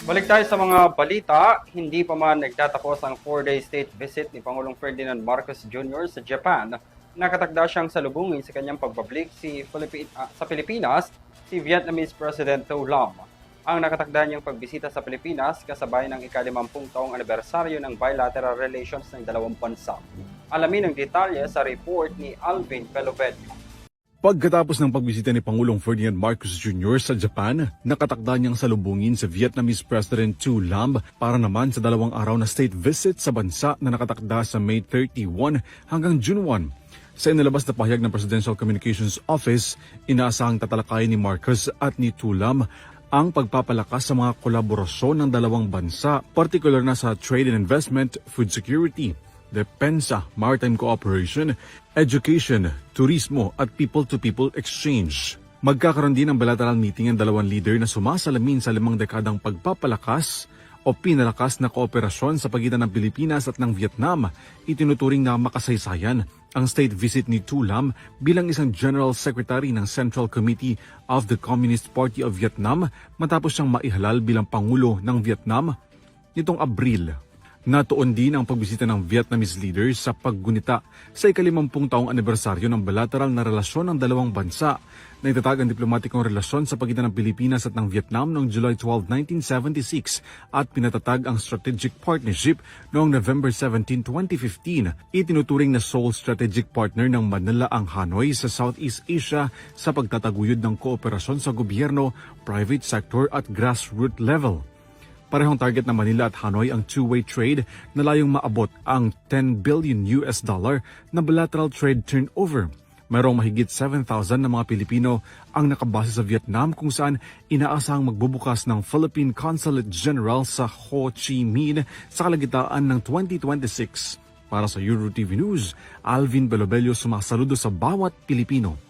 Balik tayo sa mga balita. Hindi pa man nagtatapos ang 4-day state visit ni Pangulong Ferdinand Marcos Jr. sa Japan. Nakatagda siyang salubungin sa kanyang pagbabalik sa Pilipinas si Vietnamese President Tô Lam. Ang nakatagda niyang pagbisita sa Pilipinas kasabay ng ika-50 taong anibersaryo ng bilateral relations ng dalawang bansa. Alamin ang detalye sa report ni Alvin Pelovedio. Pagkatapos ng pagbisita ni Pangulong Ferdinand Marcos Jr. sa Japan, nakatakda niyang salubungin sa Vietnamese President Thu Lam para naman sa 2 araw na state visit sa bansa na nakatakda sa May 31 hanggang June 1. Sa inilabas na pahayag ng Presidential Communications Office, inaasahang tatalakayin ni Marcos at ni Thu Lam ang pagpapalakas sa mga kolaborasyon ng dalawang bansa, partikular na sa trade and investment, food security, depensa, maritime cooperation, education, turismo at people-to-people exchange. Magkakaroon din ng bilateral meeting ang dalawang leader na sumasalamin sa 5 dekadang pagpapalakas o pinalakas na kooperasyon sa pagitan ng Pilipinas at ng Vietnam. Itinuturing na makasaysayan ang state visit ni Thu Lam bilang isang General Secretary ng Central Committee of the Communist Party of Vietnam matapos siyang maihalal bilang Pangulo ng Vietnam nitong Abril. Natuon din ang pagbisita ng Vietnamese leaders sa paggunita sa ika-50 taong anibersaryo ng bilateral na relasyon ng dalawang bansa na itatag ang diplomatikong relasyon sa pagitan ng Pilipinas at ng Vietnam noong July 12, 1976 at pinatatag ang strategic partnership noong November 17, 2015. Itinuturing na sole strategic partner ng Manila ang Hanoi sa Southeast Asia sa pagtataguyod ng kooperasyon sa gobyerno, private sector at grassroots level. Parehong target ng Manila at Hanoi ang two-way trade na layong maabot ang $10 billion na bilateral trade turnover. Mayroong mahigit 7,000 na mga Pilipino ang nakabase sa Vietnam kung saan inaasahang magbubukas ng Philippine Consulate General sa Ho Chi Minh sa kalagitnaan ng 2026. Para sa EuroTV News, Alvin Belobelio sumasaludo sa bawat Pilipino.